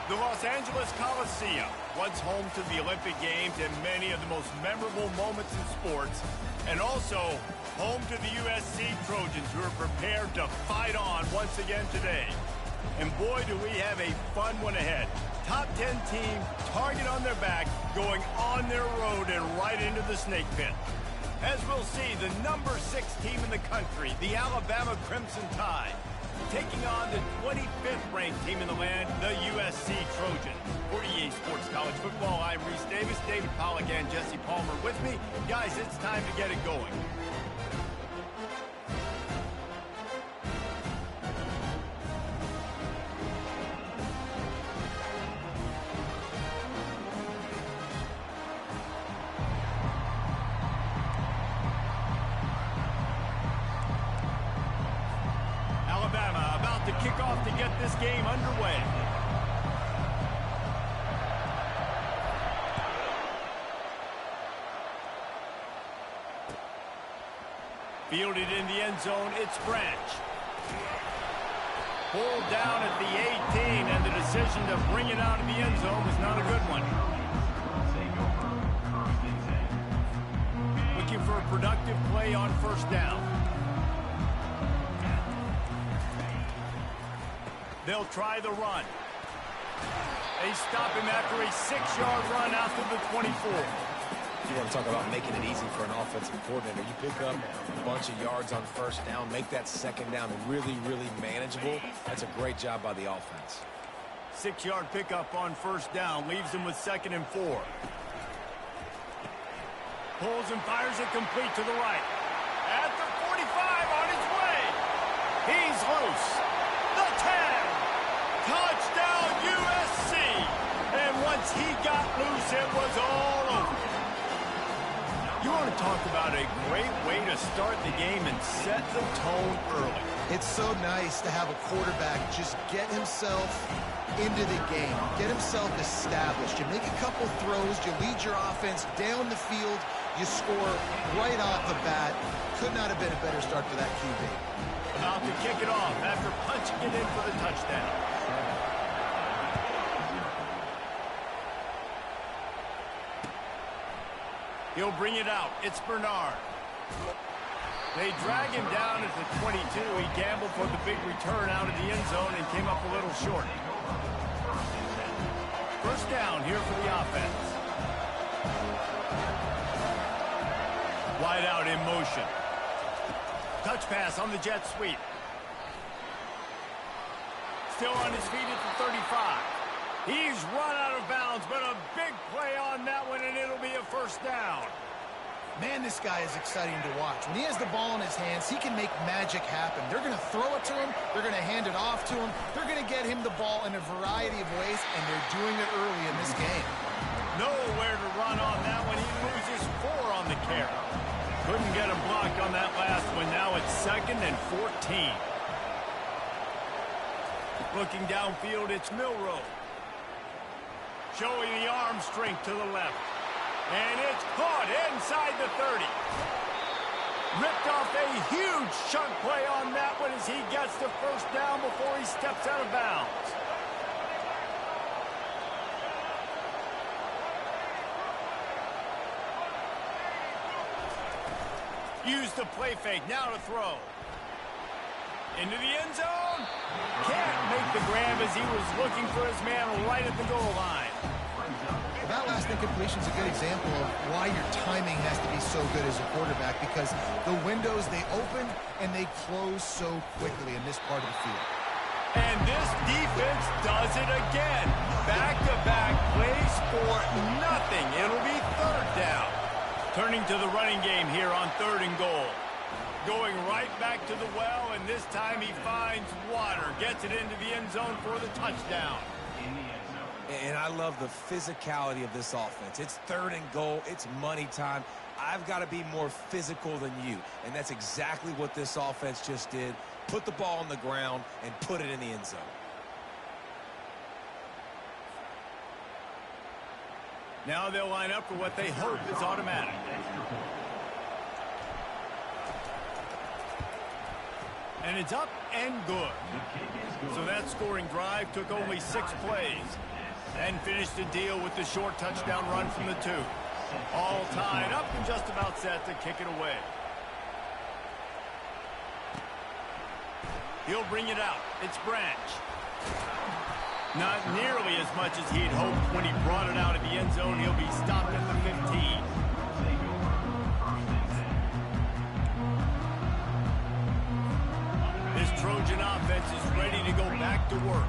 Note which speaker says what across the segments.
Speaker 1: The Los Angeles Coliseum, once home to the Olympic Games and many of the most memorable moments in sports, and also home to the USC Trojans, who are prepared to fight on once again today. And boy, do we have a fun one ahead. Top 10 team, target on their back, going on their road and right into the snake pit. As we'll see, the number 6 team in the country, the Alabama Crimson Tide, taking on the 25th ranked team in the land, the USC Trojans. For EA Sports College Football, I'm Reese Davis, David Pollack, and Jesse Palmer with me. Guys, it's time to get it going. Kick off to get this game underway. Fielded in the end zone, it's Branch. Pulled down at the 18, and the decision to bring it out of the end zone was not a good one. Looking for a productive play on first down. They'll try the run. They stop him after a 6-yard run out to the 24.
Speaker 2: You want to talk about making it easy for an offensive coordinator. You pick up a bunch of yards on first down, make that second down really, really manageable. That's a great job by the offense.
Speaker 1: 6-yard pickup on first down leaves him with 2nd and 4. Pulls and fires it complete to the right. At the 45 on his way. He's loose. The 10. Touchdown USC! And once he got loose, it was all over. You want to talk about a great way to start the game and set the tone early.
Speaker 3: It's so nice to have a quarterback just get himself into the game, get himself established. You make a couple throws, you lead your offense down the field, you score right off the bat. Could not have been a better start for that QB.
Speaker 1: About to kick it off after punching it in for the touchdown. He'll bring it out. It's Bernard. They drag him down at the 22. He gambled for the big return out of the end zone and came up a little short. First down here for the offense. Wide out in motion. Touch pass on the jet sweep. Still on his feet at the 35. He's run out of bounds, but a big play on that one, and it'll be a first down.
Speaker 3: Man, this guy is exciting to watch. When he has the ball in his hands, he can make magic happen. They're going to throw it to him. They're going to hand it off to him. They're going to get him the ball in a variety of ways, and they're doing it early in this game.
Speaker 1: Nowhere to run on that one. He loses 4 on the carry. Couldn't get a block on that last one. Now it's 2nd and 14. Looking downfield, it's Milroe. Showing the arm strength to the left. And it's caught inside the 30. Ripped off a huge chunk play on that one as he gets the first down before he steps out of bounds. Use the play fake, now to throw. Into the end zone. Can't make the grab as he was looking for his man right at the goal line.
Speaker 3: That last incompletion is a good example of why your timing has to be so good as a quarterback, because the windows, they open and they close so quickly in this part of the field.
Speaker 1: And this defense does it again. Back-to-back plays for nothing. It'll be 3rd down. Turning to the running game here on 3rd and goal. Going right back to the well, and this time he finds water. Gets it into the end zone for the touchdown.
Speaker 2: And I love the physicality of this offense. It's 3rd and goal. It's money time. I've got to be more physical than you. And that's exactly what this offense just did. Put the ball on the ground and put it in the end zone.
Speaker 1: Now they'll line up for what they hope is automatic. And it's up and good. So that scoring drive took only 6 plays. And finished the deal with the short touchdown run from the 2. All tied up and just about set to kick it away. He'll bring it out. It's Branch. Not nearly as much as he'd hoped when he brought it out of the end zone. He'll be stopped at the 15. This Trojan offense is ready to go back to work.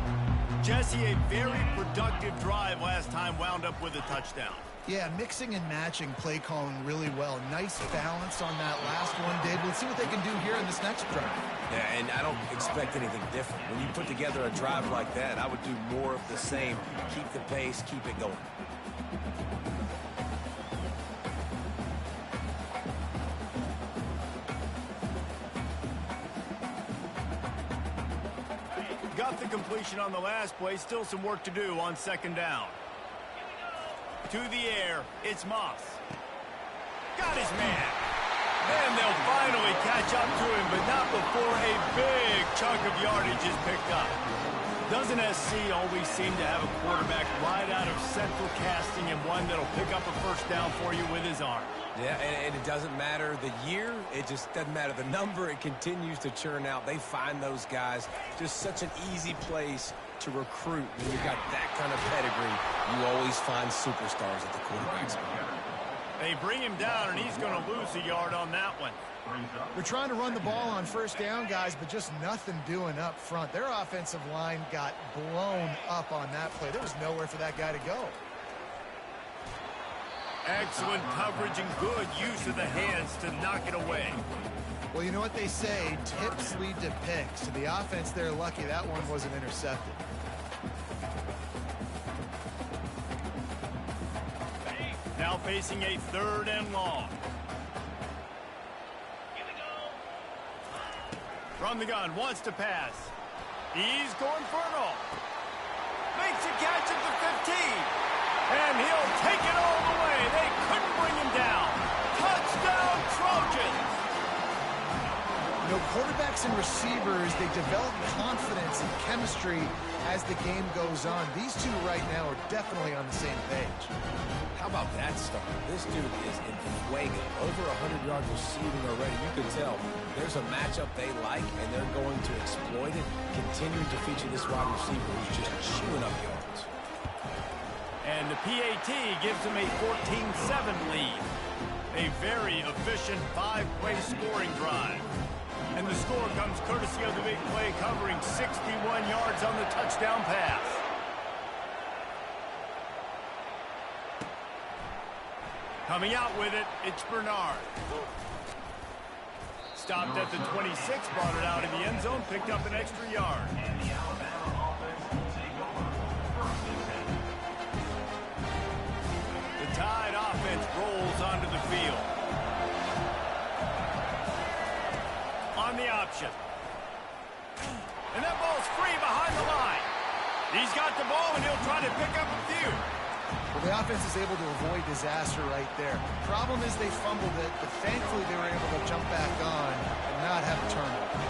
Speaker 1: Jesse, a very productive drive last time wound up with a touchdown.
Speaker 3: Yeah, mixing and matching play calling really well. Nice balance on that last one, Dave. Let's see what they can do here in this next drive.
Speaker 2: Yeah, and I don't expect anything different. When you put together a drive like that, I would do more of the same. Keep the pace, keep it going.
Speaker 1: Got the completion on the last play. Still some work to do on second down. To the air, it's Moss. Got his man. Then they'll finally catch up to him, but not before a big chunk of yardage is picked up. Doesn't SC always seem to have a quarterback right out of central casting and one that'll pick up a first down for you with his arm?
Speaker 2: Yeah, and it doesn't matter the year. It just doesn't matter the number. It continues to churn out. They find those guys. Just such an easy place to recruit. When you've got that kind of pedigree, you always find superstars at the quarterback spot.
Speaker 1: They bring him down, and he's going to lose a yard on that one.
Speaker 3: They're trying to run the ball on first down, guys, but just nothing doing up front. Their offensive line got blown up on that play. There was nowhere for that guy to go.
Speaker 1: Excellent coverage and good use of the hands to knock it away.
Speaker 3: Well, you know what they say, tips lead to picks. And the offense, they're lucky that one wasn't intercepted.
Speaker 1: Now facing a 3rd and long. From the gun, wants to pass. He's going for it all. Makes a catch at the 15. And he'll take it all the way. They couldn't bring him down. Touchdown, Trojans!
Speaker 3: You know, quarterbacks and receivers, they develop confidence and chemistry as the game goes on. These two right now are definitely on the same page.
Speaker 2: How about that start? This dude is in fuego. Over 100 yards receiving already. You can tell there's a matchup they like, and they're going to exploit it, continuing to feature this wide receiver who's just chewing up yards.
Speaker 1: And the PAT gives them a 14-7 lead. A very efficient 5-play scoring drive. And the score comes courtesy of the big play covering 61 yards on the touchdown pass. Coming out with it, it's Bernard. Stopped at the 26, brought it out in the end zone, picked up an extra yard. The Tide offense rolls onto the field. On the option. And that ball's free behind the line. He's got the ball, and he'll try to pick up a few.
Speaker 3: Well, the offense is able to avoid disaster right there. Problem is they fumbled it, but thankfully they were able to jump back on and not have a turnover.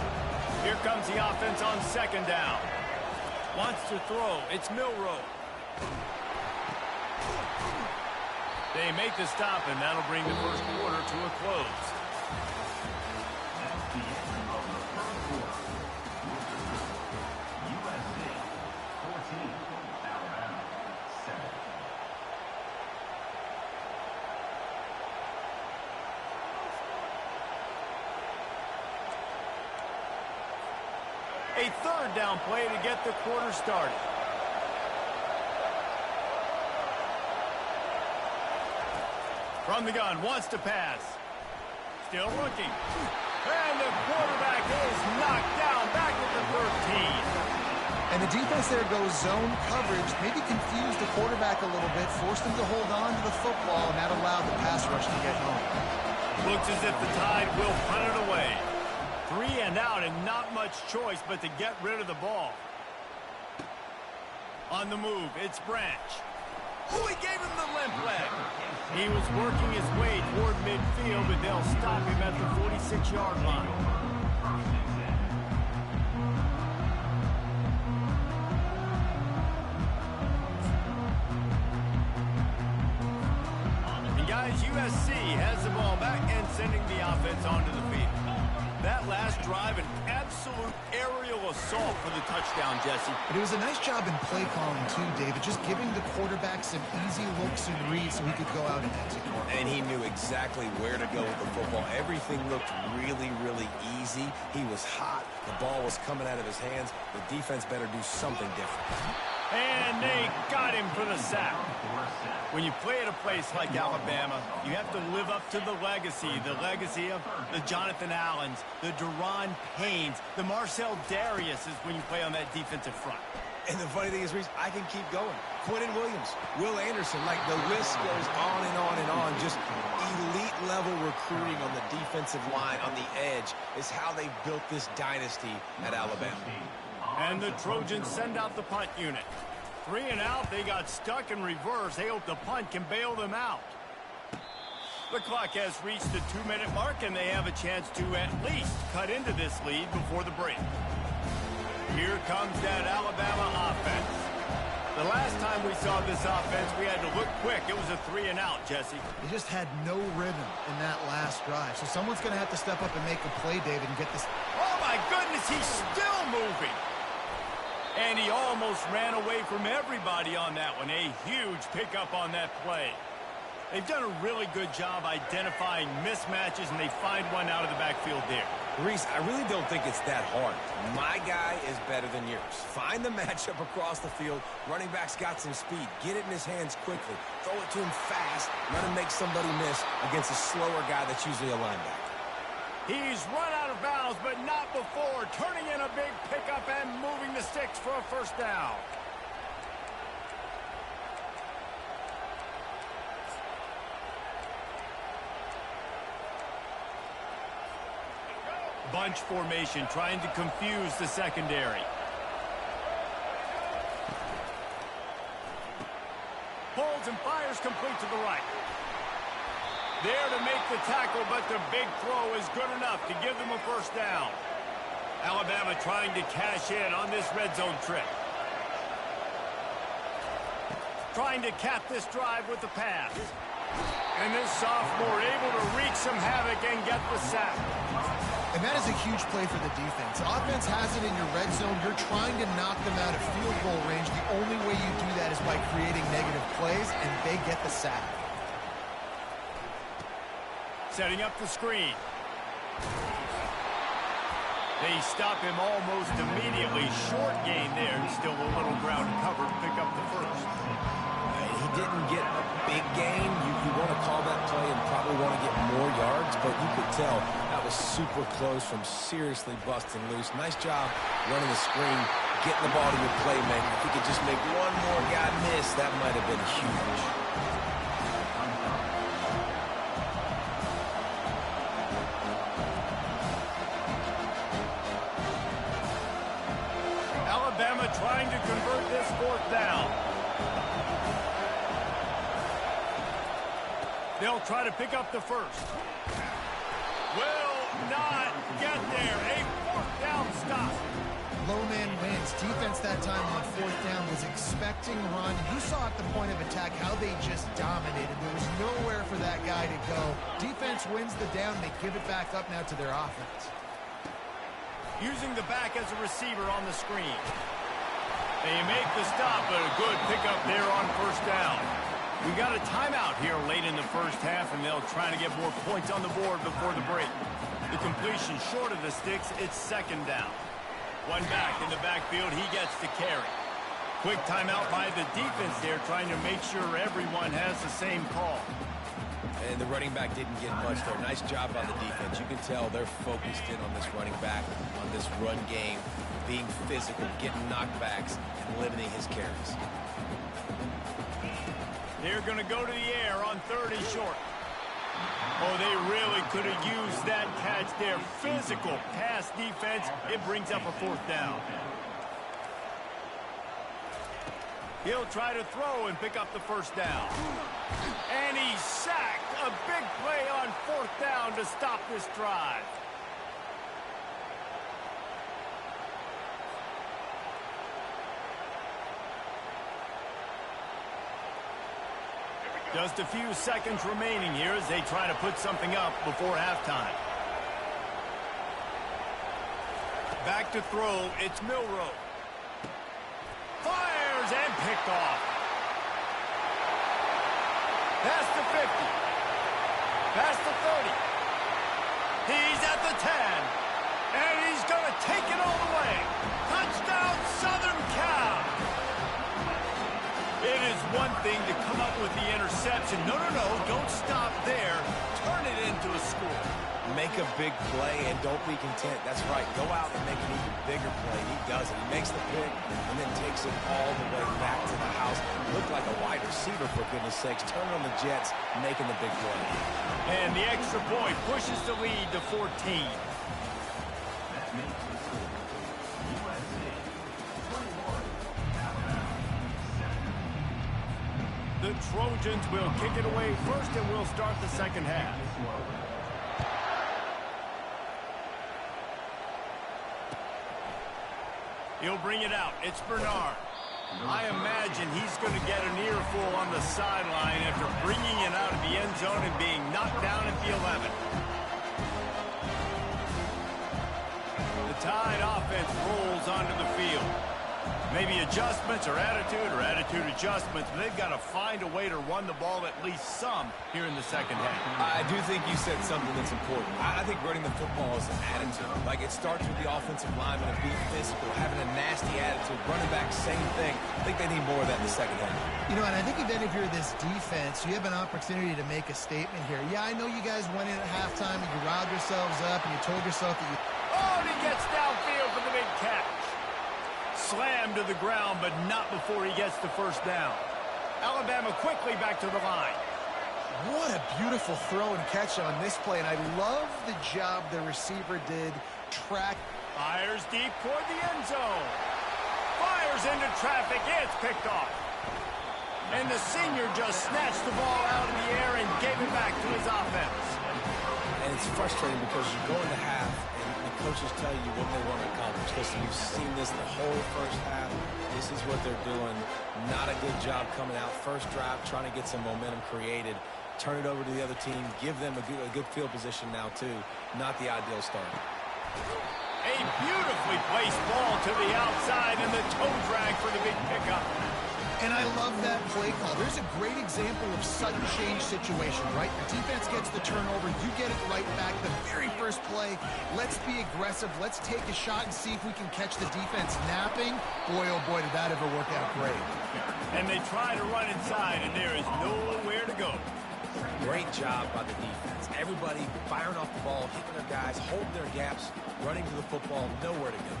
Speaker 1: Here comes the offense on second down. Wants to throw. It's Milroe. They make the stop, and that'll bring the first quarter to a close. A 3rd down play to get the quarter started. From the gun, wants to pass. Still looking. And the quarterback is knocked down back at the 13.
Speaker 3: And the defense there goes zone coverage, maybe confused the quarterback a little bit, forced him to hold on to the football, and that allowed the pass rush to get home.
Speaker 1: Looks as if the Tide will punt it away. 3 and out, and not much choice but to get rid of the ball. On the move, it's Branch. Oh, he gave him the limp leg. He was working his way toward midfield, but they'll stop him at the 46-yard line. guys, USC has the ball back and sending the offense onto the field. That last drive, an absolute aerial assault for the touchdown, Jesse.
Speaker 3: But it was a nice job in play calling, too, David, just giving the quarterback some easy looks and reads so he could go out and execute.
Speaker 2: And he knew exactly where to go with the football. Everything looked really, really easy. He was hot. The ball was coming out of his hands. The defense better do something different.
Speaker 1: And they got him for the sack. When you play at a place like Alabama, you have to live up to the legacy of the Jonathan Allens, the Deron Paynes, the Marcel Dariuses when you play on that defensive front.
Speaker 2: And the funny thing is, Reese, I can keep going. Quentin Williams, Will Anderson, like the list goes on and on and on. Just elite level recruiting on the defensive line, on the edge, is how they built this dynasty at Alabama.
Speaker 1: And the Trojans send out the punt unit. 3 and out, they got stuck in reverse. They hope the punt can bail them out. The clock has reached the 2-minute mark, and they have a chance to at least cut into this lead before the break. Here comes that Alabama offense. The last time we saw this offense, we had to look quick. It was a 3 and out, Jesse.
Speaker 3: They just had no rhythm in that last drive. So someone's going to have to step up and make a play, David, and get this.
Speaker 1: Oh, my goodness, he's still moving. And he almost ran away from everybody on that one. A huge pickup on that play. They've done a really good job identifying mismatches, and they find one out of the backfield there.
Speaker 2: Reese, I really don't think it's that hard. My guy is better than yours. Find the matchup across the field. Running back's got some speed. Get it in his hands quickly. Throw it to him fast. Let him make somebody miss against a slower guy that's usually a linebacker.
Speaker 1: He's run out of bounds, but not before. Turning in a big pickup and moving the sticks for a first down. Bunch formation, trying to confuse the secondary. Pulls and fires complete to the right. There to make the tackle, but the big throw is good enough to give them a first down. Alabama trying to cash in on this red zone trip. Trying to cap this drive with the pass. And this sophomore able to wreak some havoc and get the sack.
Speaker 3: And that is a huge play for the defense. Offense has it in your red zone. You're trying to knock them out of field goal range. The only way you do that is by creating negative plays, and they get the sack.
Speaker 1: Setting up the screen. They stop him almost immediately. Short gain there. Still a little ground covered. Pick up the first.
Speaker 2: He didn't get a big gain. You want to call that play and probably want to get more yards, but you could tell that was super close from seriously busting loose. Nice job running the screen, getting the ball to your playmaker. If he could just make one more guy miss, that might have been huge.
Speaker 1: Alabama trying to convert this fourth down. They'll try to pick up the first. Will not get there. A fourth down stop.
Speaker 3: Low man wins. Defense that time on fourth down was expecting run. You saw at the point of attack how they just dominated. There was nowhere for that guy to go. Defense wins the down. They give it back up now to their offense.
Speaker 1: Using the back as a receiver on the screen. They make the stop, but a good pickup there on first down. We got a timeout here late in the first half, and they'll try to get more points on the board before the break. The completion short of the sticks, it's second down. One back in the backfield, he gets to carry. Quick timeout by the defense there, trying to make sure everyone has the same call.
Speaker 2: And the running back didn't get much there. Nice job by the defense. You can tell they're focused in on this running back, on this run game, being physical, getting knockbacks, and limiting his carries.
Speaker 1: They're going to go to the air on third and short. Oh, they really could have used that catch there. Physical pass defense. It brings up a fourth down. He'll try to throw and pick up the first down. And he's sacked. A big play on fourth down to stop this drive. Just a few seconds remaining here as they try to put something up before halftime. Back to throw, it's Milroe. Fires and picked off. Past the 50. Past the 30. He's at the 10. And he's going to take it all the way. Touchdown, Southern Cal. It is one thing to come up with the interception. No, don't stop there. Turn it into a score.
Speaker 2: Make a big play and don't be content. That's right. Go out and make an even bigger play. He does it. He makes the pick and then takes it all the way back to the house. Looked like a wide receiver, for goodness sakes. Turn on the Jets, making the big play.
Speaker 1: And the extra point pushes the lead to 14. The Trojans will kick it away first, and we'll start the second half. He'll bring it out. It's Bernard. I imagine he's going to get an earful on the sideline after bringing it out of the end zone and being knocked down at the 11. The Tide offense rolls onto the field. Maybe adjustments or attitude adjustments, but they've got to find a way to run the ball at least some here in the second half.
Speaker 2: I do think you said something that's important. I think running the football is an attitude. Like, it starts with the offensive lineman and being physical, having a nasty attitude. Running back, same thing. I think they need more of that in the second half.
Speaker 3: You know, and I think even if you're this defense, you have an opportunity to make a statement here. Yeah, I know you guys went in at halftime and you riled yourselves up and you told yourself that you...
Speaker 1: Oh, and he gets downfield for the big catch. Slammed to the ground, but not before he gets the first down. Alabama quickly back to the line.
Speaker 3: What a beautiful throw and catch on this play, and I love the job the receiver did.
Speaker 1: Fires deep toward the end zone. Fires into traffic. It's picked off. And the senior just snatched the ball out of the air and gave it back to his offense.
Speaker 2: And it's frustrating because you go into half and the coaches tell you what they want to accomplish. Listen, you've seen this the whole first half. This is what they're doing. Not a good job coming out. First drive, trying to get some momentum created. Turn it over to the other team. Give them a good field position now, too. Not the ideal start.
Speaker 1: A beautifully placed ball to the outside and the toe drag for the big pickup.
Speaker 3: And I love that play call. There's a great example of sudden change situation, right? Your defense gets the turnover. You get it right back. The very first play, let's be aggressive. Let's take a shot and see if we can catch the defense napping. Boy, oh boy, did that ever work out great.
Speaker 1: And they try to run inside, and there is nowhere to go.
Speaker 2: Great job by the defense. Everybody firing off the ball, hitting their guys, holding their gaps, running to the football, nowhere to go.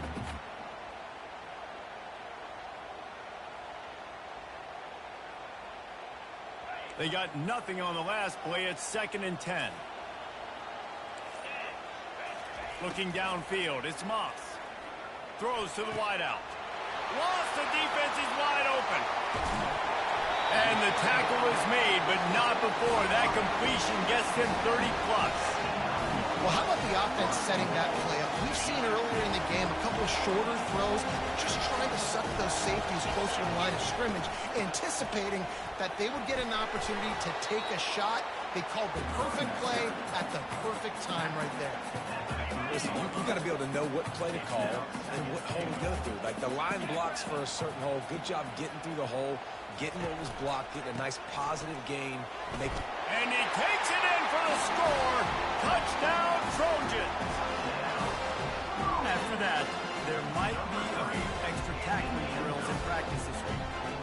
Speaker 1: They got nothing on the last play. It's 2nd and 10. Looking downfield, it's Moss. Throws to the wideout. Lost, the defense is wide open. And the tackle is made, but not before that completion gets him 30-plus.
Speaker 3: Well, how about the offense setting that play up? We've seen earlier in the game a couple of shorter throws, just trying to suck those safeties closer to the line of scrimmage, anticipating that they would get an opportunity to take a shot. They called the perfect play at the perfect time right there.
Speaker 2: Listen, you've got to be able to know what play to call and what hole to go through. Like, the line blocks for a certain hole. Good job getting through the hole, getting what was blocked, getting a nice positive gain.
Speaker 1: And he takes it in for the score. Touchdown, Trojans. After that, there might be a few extra tackling drills in practice this week.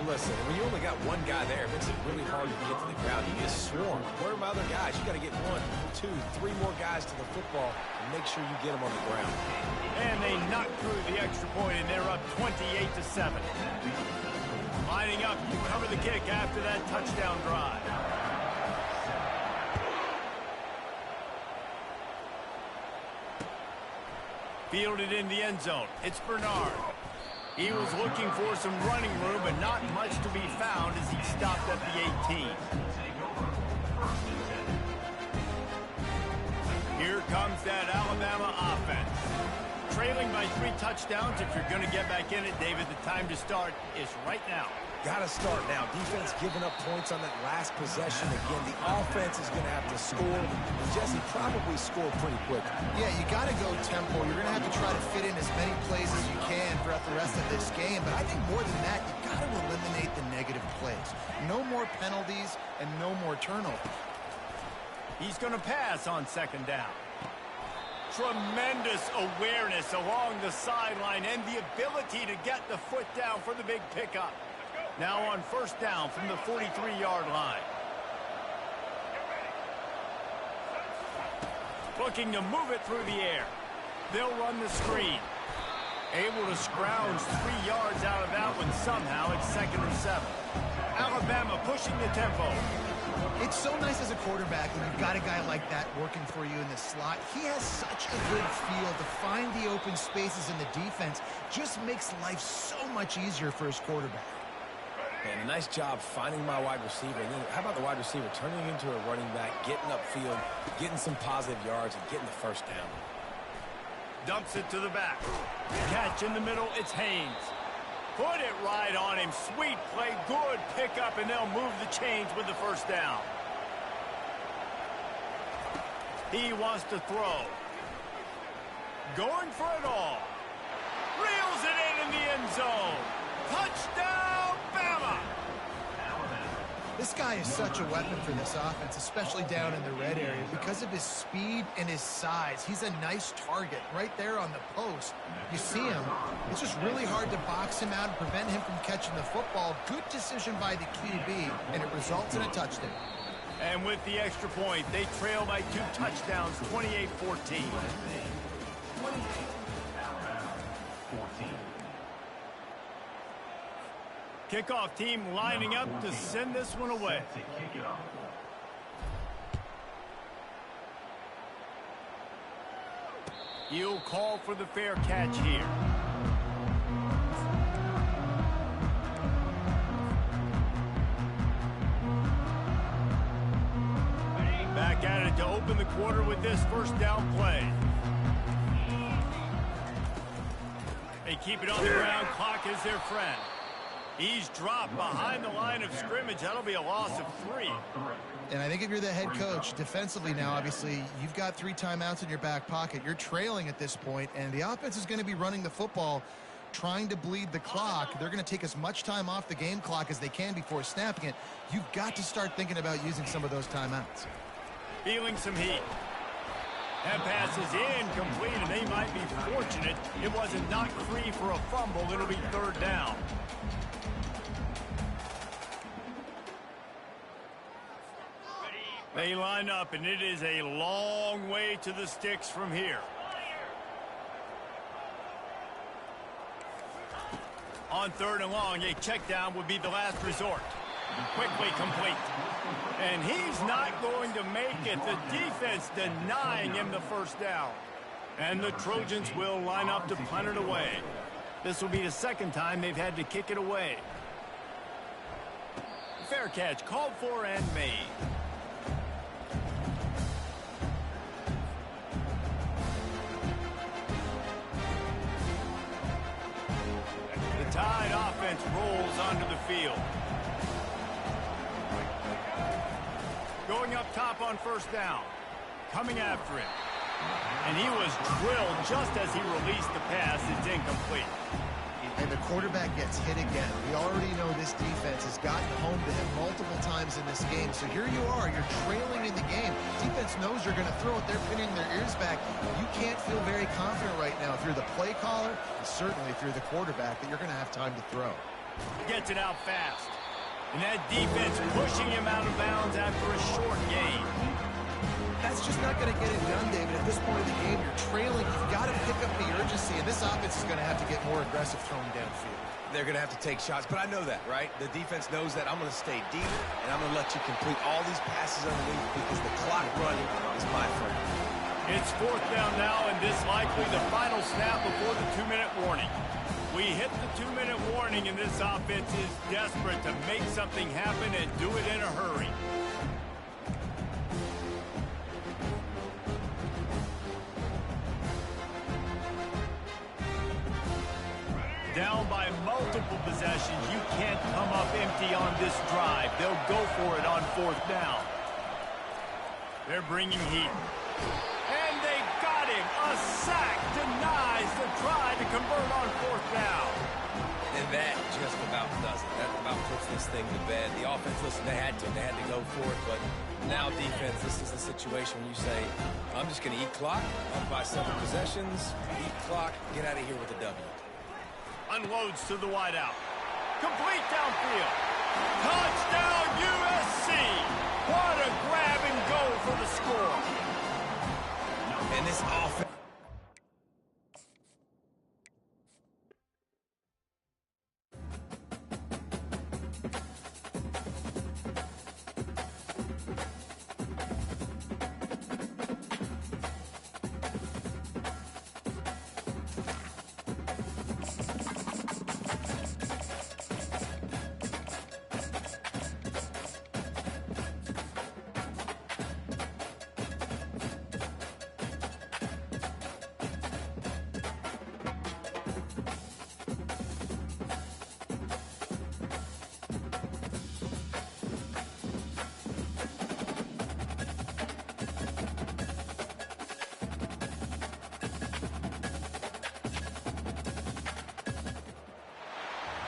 Speaker 2: Listen, when you only got one guy there, it makes it really hard to get to the ground. You get swarmed. Where are my other guys? You got to get 1, 2, 3 more guys to the football and make sure you get them on the ground.
Speaker 1: And they knock through the extra point, and they're up 28-7. Lining up to cover the kick after that touchdown drive. Fielded in the end zone. It's Bernard. He was looking for some running room, but not much to be found as he stopped at the 18. Here comes that Alabama offense. trailing by 3 touchdowns. If you're going to get back in it, David, the time to start is right now.
Speaker 2: Got to start now. Defense giving up points on that last possession. Again, the offense is going to have to score. And Jesse, probably score pretty quick.
Speaker 3: Yeah, you got to go tempo. You're going to have to try to fit in as many plays as you can throughout the rest of this game. But I think more than that, you got to eliminate the negative plays. No more penalties and no more turnovers.
Speaker 1: He's going to pass on 2nd down. Tremendous awareness along the sideline and the ability to get the foot down for the big pickup. Now on 1st down from the 43-yard line. Looking to move it through the air. They'll run the screen. Able to scrounge 3 yards out of that one somehow. It's 2nd and 7. Alabama pushing the tempo.
Speaker 3: It's so nice as a quarterback when you've got a guy like that working for you in the slot. He has such a good feel to find the open spaces in the defense. Just makes life so much easier for his quarterback.
Speaker 2: And a nice job finding my wide receiver. And then how about the wide receiver turning into a running back, getting upfield, getting some positive yards, and getting the 1st down.
Speaker 1: Dumps it to the back. Catch in the middle. It's Haynes. Put it right on him. Sweet play. Good pickup, and they'll move the chains with the 1st down. He wants to throw. Going for it all. Reels it in the end zone. Touchdown, Bama!
Speaker 3: This guy is such a weapon for this offense, especially down in the red area. Because of his speed and his size, he's a nice target right there on the post. You see him. It's just really hard to box him out and prevent him from catching the football. Good decision by the QB, and it results in a touchdown.
Speaker 1: And with the extra point, they trail by 2 touchdowns, 28-14. Kickoff team lining up to send this one away. He'll call for the fair catch here. Back at it to open the quarter with this 1st down play. They keep it on the ground. Clock is their friend. He's dropped behind the line of scrimmage. That'll be a loss of 3.
Speaker 3: And I think if you're the head coach, defensively now, obviously, you've got 3 timeouts in your back pocket. You're trailing at this point, and the offense is going to be running the football, trying to bleed the clock. They're going to take as much time off the game clock as they can before snapping it. You've got to start thinking about using some of those timeouts.
Speaker 1: Feeling some heat. That pass is incomplete, and they might be fortunate it wasn't knocked free for a fumble. It'll be 3rd down. They line up, and it is a long way to the sticks from here. On 3rd and long, a check down would be the last resort. Quickly complete. And he's not going to make it. The defense denying him the 1st down. And the Trojans will line up to punt it away. This will be the 2nd time they've had to kick it away. Fair catch called for and made. The Tide offense rolls onto the field. Going up top on 1st down. Coming after him. And he was drilled just as he released the pass. It's incomplete.
Speaker 3: And the quarterback gets hit again. We already know this defense has gotten home to him multiple times in this game. So here you are. You're trailing in the game. Defense knows you're going to throw it. They're pinning their ears back. You can't feel very confident right now if you're the play caller, and certainly if you're the quarterback, that you're going to have time to throw.
Speaker 1: Gets it out fast. And that defense pushing him out of bounds after a short gain.
Speaker 3: That's just not going to get it done, David. At this point of the game, you're trailing. You've got to pick up the urgency, and this offense is going to have to get more aggressive throwing downfield.
Speaker 2: They're going to have to take shots, but I know that, right? The defense knows that. I'm going to stay deep, and I'm going to let you complete all these passes underneath because the clock running is my friend.
Speaker 1: It's 4th down now, and this likely the final snap before the 2-minute warning. We hit the 2-minute warning, and this offense is desperate to make something happen and do it in a hurry. Down by multiple possessions, you can't come up empty on this drive. They'll go for it on 4th down. They're bringing heat. And they got him. A sack denies the try to convert on 4th down.
Speaker 2: And that just about does it. That about puts this thing to bed. The offense, listen, they had to go for it, but now defense, this is the situation where you say, I'm just going to eat clock, up by 7 possessions, eat clock, get out of here with a W.
Speaker 1: Unloads to the wideout. Complete downfield. Touchdown USC. What a grab and go for the score.
Speaker 2: And this offense.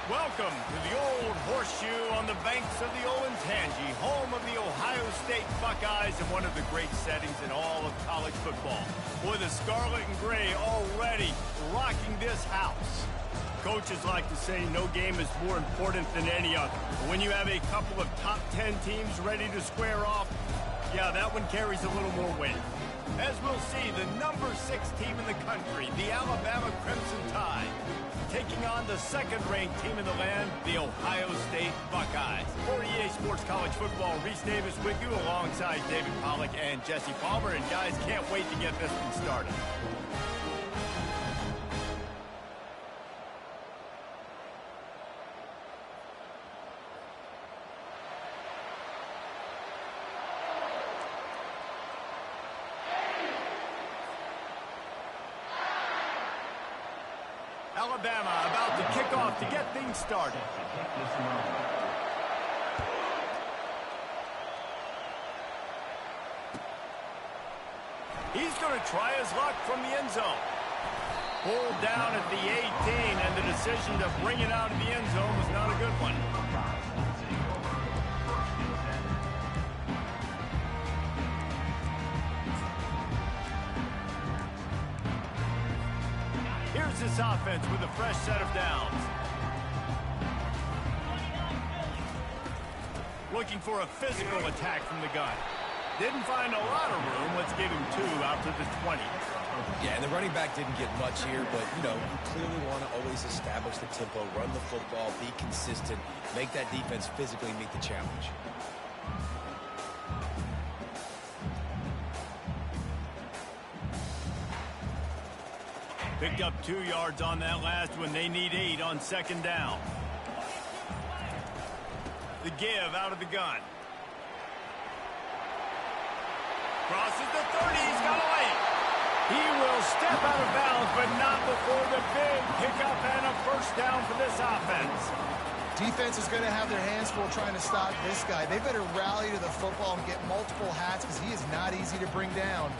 Speaker 1: Welcome to the old horseshoe on the banks of the Olentangy, home of the Ohio State Buckeyes and one of the great settings in all of college football. Boy, the scarlet and gray already rocking this house. Coaches like to say no game is more important than any other. But when you have a couple of top 10 teams ready to square off, yeah, that one carries a little more weight. As we'll see, the number 6 team in the country, the Alabama Crimson Tide, taking on the 2nd-ranked team in the land, the Ohio State Buckeyes. For EA Sports College Football, Reese Davis with you alongside David Pollack and Jesse Palmer. And guys, can't wait to get this one started. Alabama about to kick off to get things started. He's going to try his luck from the end zone. Pulled down at the 18, and the decision to bring it out of the end zone was not a good one. Here's this offense with a fresh set of downs. Looking for a physical attack from the gun. Didn't find a lot of room. Let's give him 2 out to the 20.
Speaker 2: Yeah, and the running back didn't get much here, but, you know, you clearly want to always establish the tempo, run the football, be consistent, make that defense physically meet the challenge.
Speaker 1: Picked up 2 yards on that last one. They need 8 on 2nd down. The give out of the gun. Crosses the 30. He's got a lane. He will step out of bounds, but not before the big pickup and a 1st down for this offense.
Speaker 3: Defense is going to have their hands full trying to stop this guy. They better rally to the football and get multiple hats because he is not easy to bring down.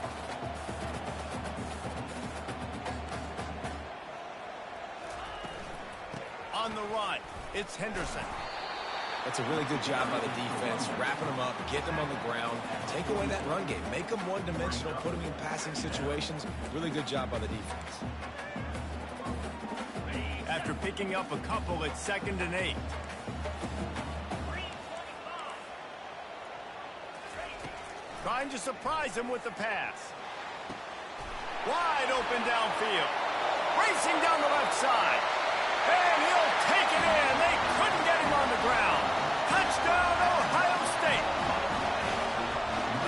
Speaker 1: On the run, it's Henderson.
Speaker 2: That's a really good job by the defense, wrapping them up, getting them on the ground, take away that run game, make them one-dimensional, put them in passing situations. Really good job by the defense.
Speaker 1: After picking up a couple, it's 2nd and 8. Trying to surprise him with the pass. Wide open downfield. Racing down the left side. And he'll take it in. They couldn't get him on the ground. Touchdown, Ohio State.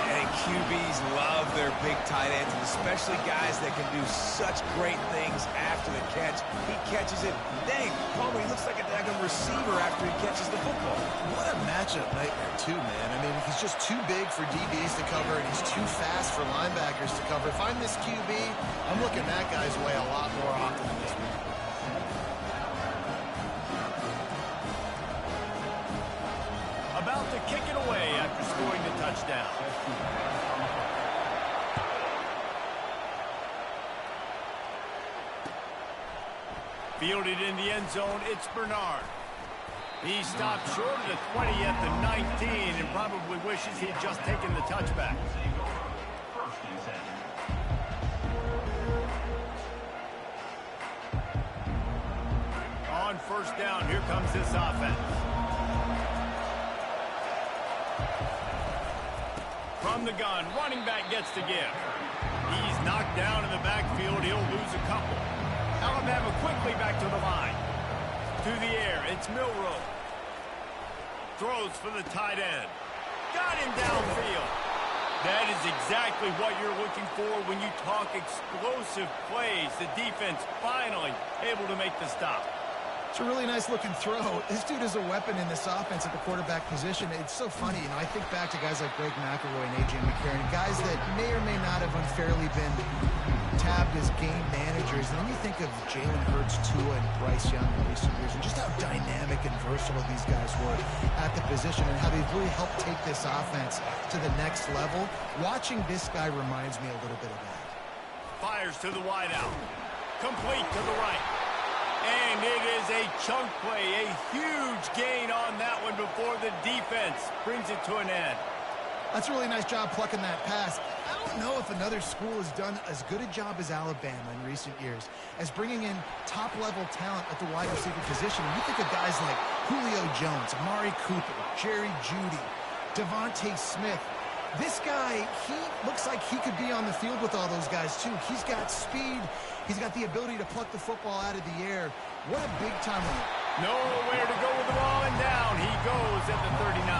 Speaker 2: And QBs love their big tight ends, especially guys that can do such great things after the catch. He catches it. Dang, Palmer, he looks like a daggone receiver after he catches the football.
Speaker 3: What a matchup nightmare, too, man. I mean, he's just too big for DBs to cover, and he's too fast for linebackers to cover. If I'm this QB, I'm looking that guy's way a lot more often than this one.
Speaker 1: touchdown. Fielded in the end zone, it's Bernard. He stopped short of the 20 at the 19 and probably wishes he'd just taken the touchback. On first down, here comes this offense. From the gun, running back gets to give. He's knocked down in the backfield. He'll lose a couple. Alabama quickly back to the line. To the air, it's Milroe. Throws for the tight end. Got him downfield. That is exactly what you're looking for when you talk explosive plays. The defense finally able to make the stop.
Speaker 3: It's a really nice looking throw. This dude is a weapon in this offense at the quarterback position. It's so funny, you know, I think back to guys like Greg McElroy and A.J. McCarron, guys that may or may not have unfairly been tabbed as game managers. And then you think of Jalen Hurts, Tua, and Bryce Young in recent years, and just how dynamic and versatile these guys were at the position and how they've really helped take this offense to the next level. Watching this guy reminds me a little bit of that.
Speaker 1: Fires to the wideout. Complete to the right. And it is a chunk play, a huge gain on that one before the defense brings it to an end.
Speaker 3: That's a really nice job plucking that pass. I don't know if another school has done as good a job as Alabama in recent years as bringing in top-level talent at the wide receiver position. And you think of guys like Julio Jones, Amari Cooper, Jerry Jeudy, Devontae Smith. This guy, he looks like he could be on the field with all those guys, too. He's got speed. He's got the ability to pluck the football out of the air. What a big-time one.
Speaker 1: Nowhere to go with the ball, and down he goes at the 39.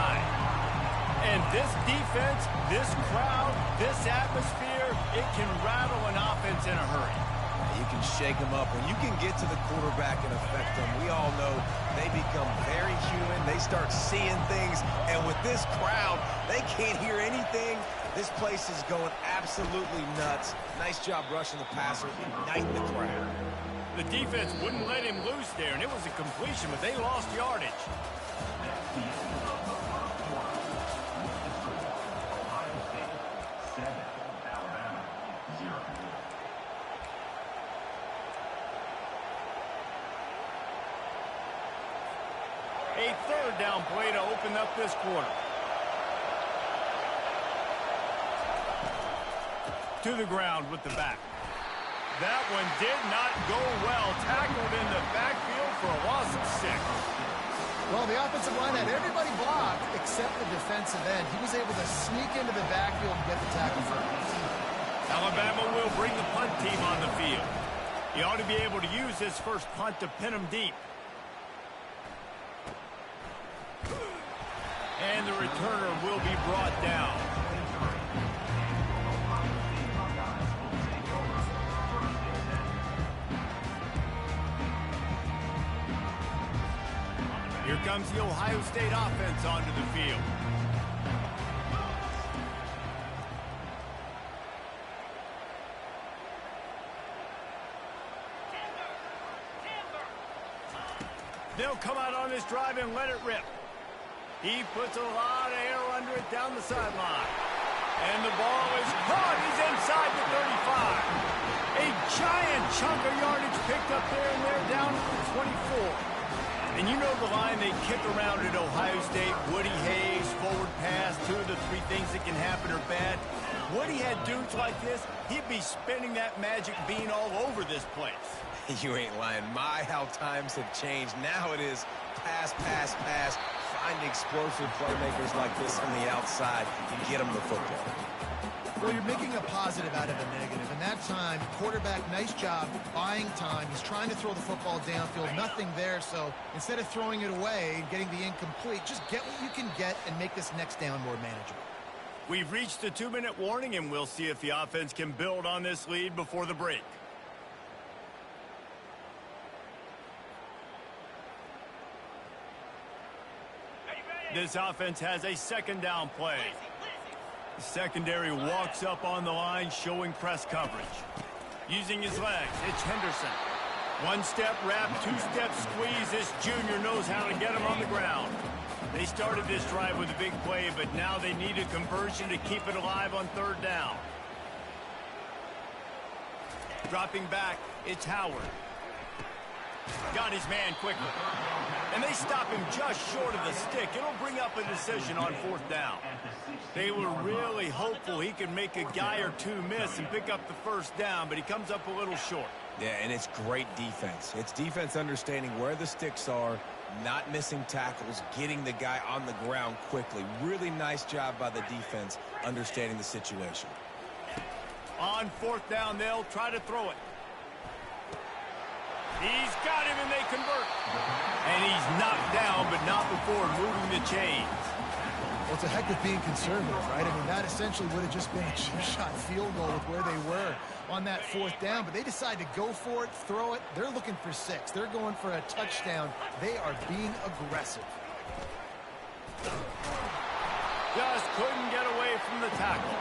Speaker 1: And this defense, this crowd, this atmosphere, it can rattle an offense in a hurry.
Speaker 2: You can shake them up. When you can get to the quarterback and affect them, we all know they become very human. They start seeing things. And with this crowd, they can't hear anything. This place is going absolutely nuts. Nice job rushing the passer, igniting the crowd.
Speaker 1: The defense wouldn't let him loose there, and it was a completion, but they lost yardage. A third down play to open up this quarter. To the ground with the back. That one did not go well. Tackled in the backfield for a loss of 6.
Speaker 3: Well, the offensive line had everybody blocked except the defensive end. He was able to sneak into the backfield and get the tackle for him.
Speaker 1: Alabama will bring the punt team on the field. He ought to be able to use his first punt to pin him deep. And the returner will be brought down. Here comes the Ohio State offense onto the field. They'll come out on this drive and let it rip. He puts a lot of air under it down the sideline. And the ball is caught. He's inside the 35. A giant chunk of yardage picked up there, and they're down to the 24. And you know the line they kick around at Ohio State. Woody Hayes, forward pass, 2 of the 3 things that can happen are bad. Woody had dudes like this, he'd be spinning that magic bean all over this place.
Speaker 2: You ain't lying. My, how times have changed. Now it is pass, pass, pass. Find explosive playmakers like this on the outside and get them the football.
Speaker 3: Well, you're making a positive out of a negative. And that time, quarterback, nice job buying time. He's trying to throw the football downfield. Nothing there. So instead of throwing it away and getting the incomplete, just get what you can get and make this next down more manageable.
Speaker 1: We've reached the 2-minute warning, and we'll see if the offense can build on this lead before the break. This offense has a second down play. The secondary walks up on the line, showing press coverage. Using his legs, it's Henderson. One-step wrap, two-step squeeze. This junior knows how to get him on the ground. They started this drive with a big play, but now they need a conversion to keep it alive on third down. Dropping back, it's Howard. Got his man quickly. And they stop him just short of the stick. It'll bring up a decision on fourth down. They were really hopeful he could make a guy or two miss and pick up the first down, but he comes up a little short.
Speaker 2: Yeah, and it's great defense. It's defense understanding where the sticks are, not missing tackles, getting the guy on the ground quickly. Really nice job by the defense understanding the situation.
Speaker 1: On fourth down, they'll try to throw it. He's got him, and they convert. And he's knocked down, but not before moving the chains.
Speaker 3: Well, it's a heck of being conservative, right? I mean, that essentially would have just been a chip-shot field goal with where they were on that fourth down. But they decide to go for it, throw it. They're looking for 6. They're going for a touchdown. They are being aggressive.
Speaker 1: Just couldn't get away from the tackle.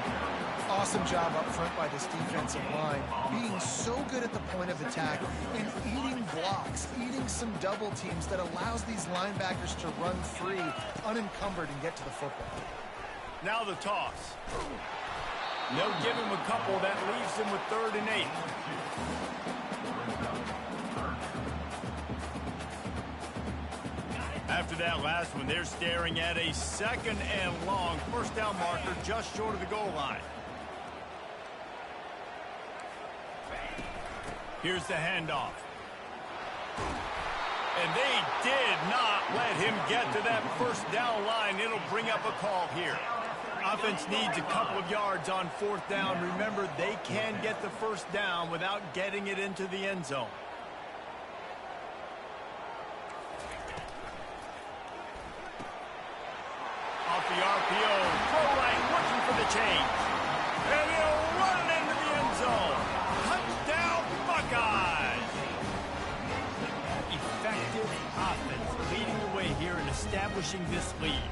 Speaker 3: Awesome job up front by this defensive line, being so good at the point of attack and eating blocks, eating some double teams that allows these linebackers to run free, unencumbered, and get to the football.
Speaker 1: Now the toss. They'll give him a couple. That leaves him with 3rd and 8. After that last one, they're staring at a 2nd and long. First down marker just short of the goal line. Here's the handoff. And they did not let him get to that first down line. It'll bring up a call here. Offense needs a couple of yards on fourth down. Remember, they can get the first down without getting it into the end zone. Off the RPO, throw right, looking for the change. And he'll run it into the end zone. Touchdown, Buckeyes! Effective offense leading the way here and establishing this lead.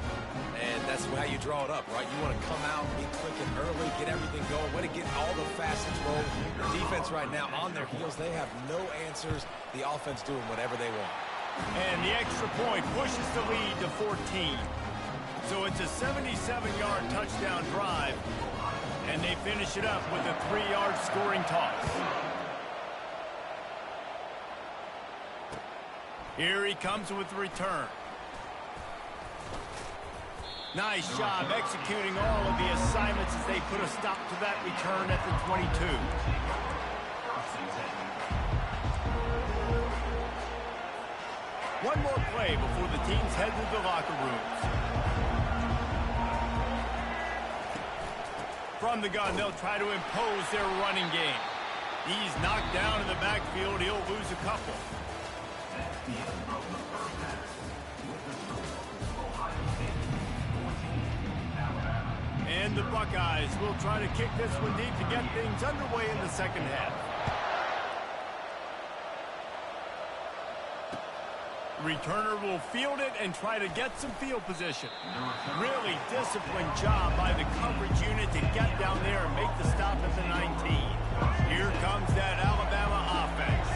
Speaker 2: And that's how you draw it up, right? You want to come out, be quick and early, get everything going, way to get all the facets rolling. The defense right now on their heels, they have no answers. The offense doing whatever they want.
Speaker 1: And the extra point pushes the lead to 14. So it's a 77-yard touchdown drive, and they finish it up with a 3-yard scoring toss. Here he comes with the return. Nice job executing all of the assignments as they put a stop to that return at the 22. One more play before the teams head to the locker rooms. From the gun, they'll try to impose their running game. He's knocked down in the backfield. He'll lose a couple. And the Buckeyes will try to kick this one deep to get things underway in the second half. Returner will field it and try to get some field position. Really disciplined job by the coverage unit to get down there and make the stop at the 19. Here comes that Alabama offense.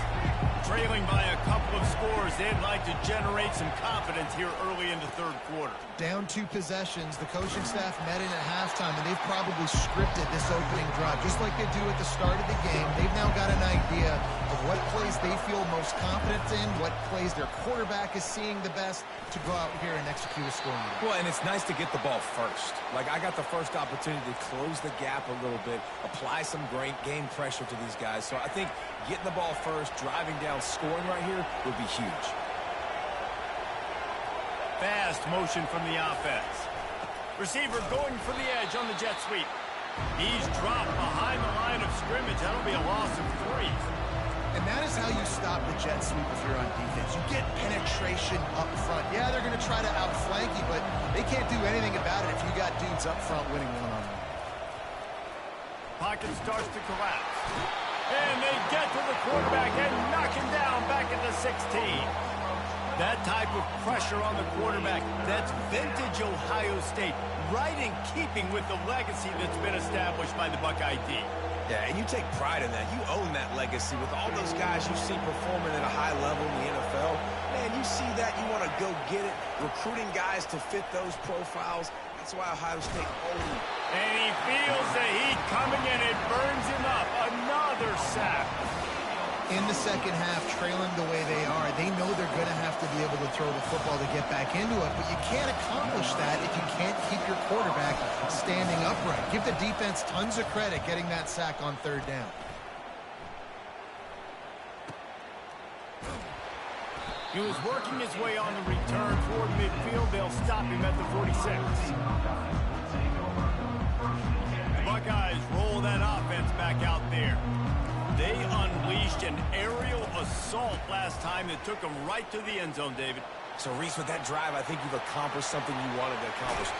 Speaker 1: Trailing by a couple of scores, they'd like to generate some confidence here early in the third quarter.
Speaker 3: Down 2 possessions, the coaching staff met in at halftime, and they've probably scripted this opening drive, just like they do at the start of the game. They've now got an idea of what plays they feel most confident in, what plays their quarterback is seeing the best to go out here and execute a scoring.
Speaker 2: Well, and it's nice to get the ball first. Like, I got the first opportunity to close the gap a little bit, apply some great game pressure to these guys. So I think getting the ball first, driving down, scoring right here would be huge.
Speaker 1: Fast motion from the offense. Receiver going for the edge on the jet sweep. He's dropped behind the line of scrimmage. That'll be a loss of 3.
Speaker 3: And that is how you stop the jet sweep if you're on defense. You get penetration up front. Yeah, they're going to try to outflank you, but they can't do anything about it if you got dudes up front winning one-on-one.
Speaker 1: Pocket starts to collapse. And they get to the quarterback and knock him down back at the 16. That type of pressure on the quarterback, that's vintage Ohio State, right in keeping with the legacy that's been established by the Buckeye team.
Speaker 2: Yeah, and you take pride in that. You own that legacy with all those guys you see performing at a high level in the NFL. Man, you see that, you want to go get it. Recruiting guys to fit those profiles. That's why Ohio State owns it.
Speaker 1: And he feels the heat coming and it burns him up. Another sack.
Speaker 3: In the second half, trailing the way they are, they know they're going to have to be able to throw the football to get back into it, but you can't accomplish that if you can't keep your quarterback standing upright. Give the defense tons of credit getting that sack on third down.
Speaker 1: He was working his way on the return toward midfield. They'll stop him at the 46. The Buckeyes roll that offense back out there. They unleashed an aerial assault last time that took them right to the end zone, David.
Speaker 2: So, Reese, with that drive, I think you've accomplished something you wanted to accomplish.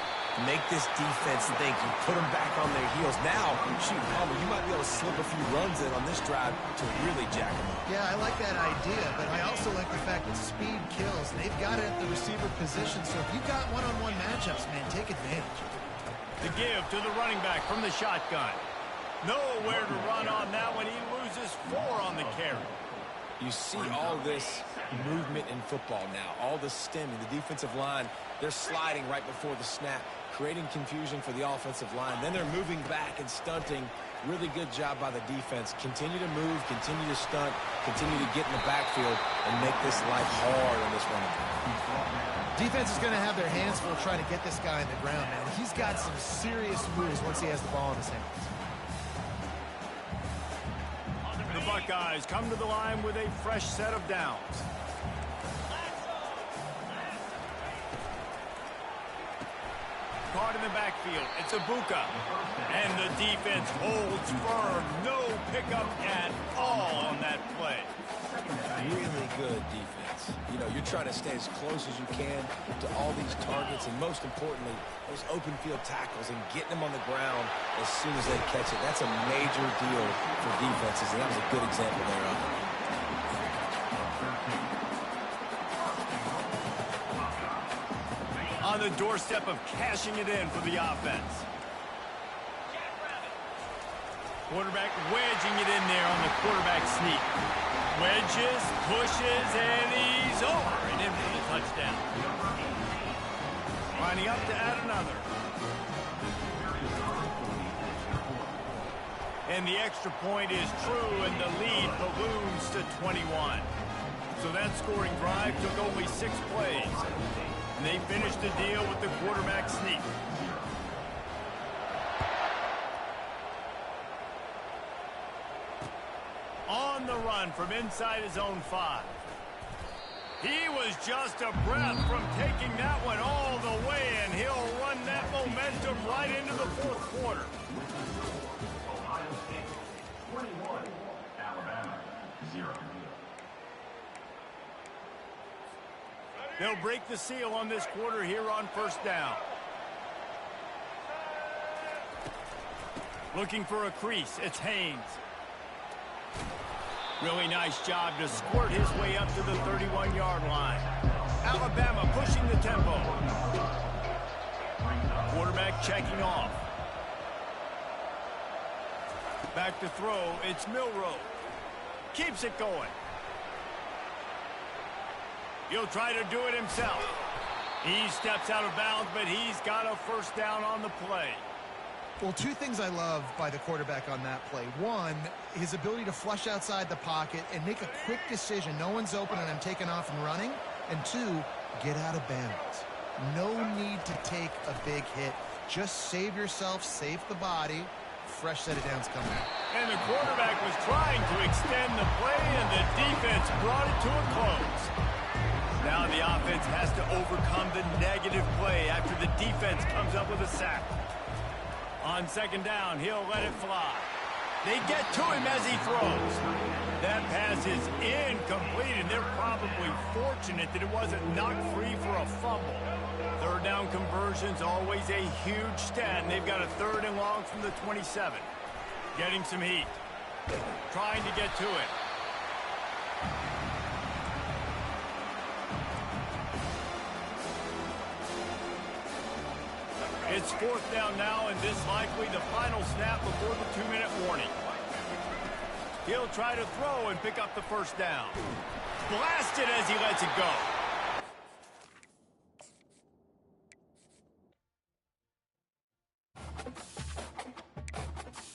Speaker 2: Make this defense think. You put them back on their heels. Now, shoot, you might be able to slip a few runs in on this drive to really jack them up.
Speaker 3: Yeah, I like that idea, but I also like the fact that speed kills. They've got it at the receiver position, so if you've got one-on-one matchups, man, take advantage.
Speaker 1: The give to the running back from the shotgun. Nowhere to run on that one. He loses 4 on the carry.
Speaker 2: You see all this movement in football now, all the stemming, the defensive line, they're sliding right before the snap, creating confusion for the offensive line. Then they're moving back and stunting. Really good job by the defense. Continue to move, continue to stunt, continue to get in the backfield and make this life hard on this running back.
Speaker 3: Defense is going to have their hands full trying to get this guy on the ground, man. He's got some serious moves once he has the ball in his hands.
Speaker 1: The Buckeyes come to the line with a fresh set of downs. Caught in the backfield. It's Ibuka. And the defense holds firm. No pickup at all on that play.
Speaker 2: Really good defense. You know, you're trying to stay as close as you can to all these targets, and most importantly, those open field tackles and getting them on the ground as soon as they catch it. That's a major deal for defenses, and that was a good example there of it.
Speaker 1: On the doorstep of cashing it in for the offense. Quarterback wedging it in there on the quarterback sneak. Wedges, pushes, and he's over and in for the touchdown. Lining up to add another. And the extra point is true, and the lead balloons to 21. So that scoring drive took only 6 plays. And they finished the deal with the quarterback sneak. On the run from inside his own 5. He was just a breath from taking that one all the way, and he'll run that momentum right into the 4th quarter.
Speaker 4: Ohio State 21, Alabama 0.
Speaker 1: They'll break the seal on this quarter here on 1st down. Looking for a crease. It's Haynes. Really nice job to squirt his way up to the 31-yard line. Alabama pushing the tempo. Quarterback checking off. Back to throw. It's Milroe. Keeps it going. He'll try to do it himself. He steps out of bounds, but he's got a 1st down on the play.
Speaker 3: Well, 2 things I love by the quarterback on that play. 1, his ability to flush outside the pocket and make a quick decision. No one's open and I'm taking off and running. And 2, get out of bounds. No need to take a big hit. Just save yourself, save the body. Fresh set of downs coming.
Speaker 1: And the quarterback was trying to extend the play, and the defense brought it to a close. Now the offense has to overcome the negative play after the defense comes up with a sack. On 2nd down, he'll let it fly. They get to him as he throws. That pass is incomplete, and they're probably fortunate that it wasn't knocked free for a fumble. 3rd down conversion's always a huge stat, and they've got a 3rd and long from the 27. Getting some heat. Trying to get to it. It's 4th down now, and this likely the final snap before the 2-minute warning. He'll try to throw and pick up the first down. Blasted as he lets it go.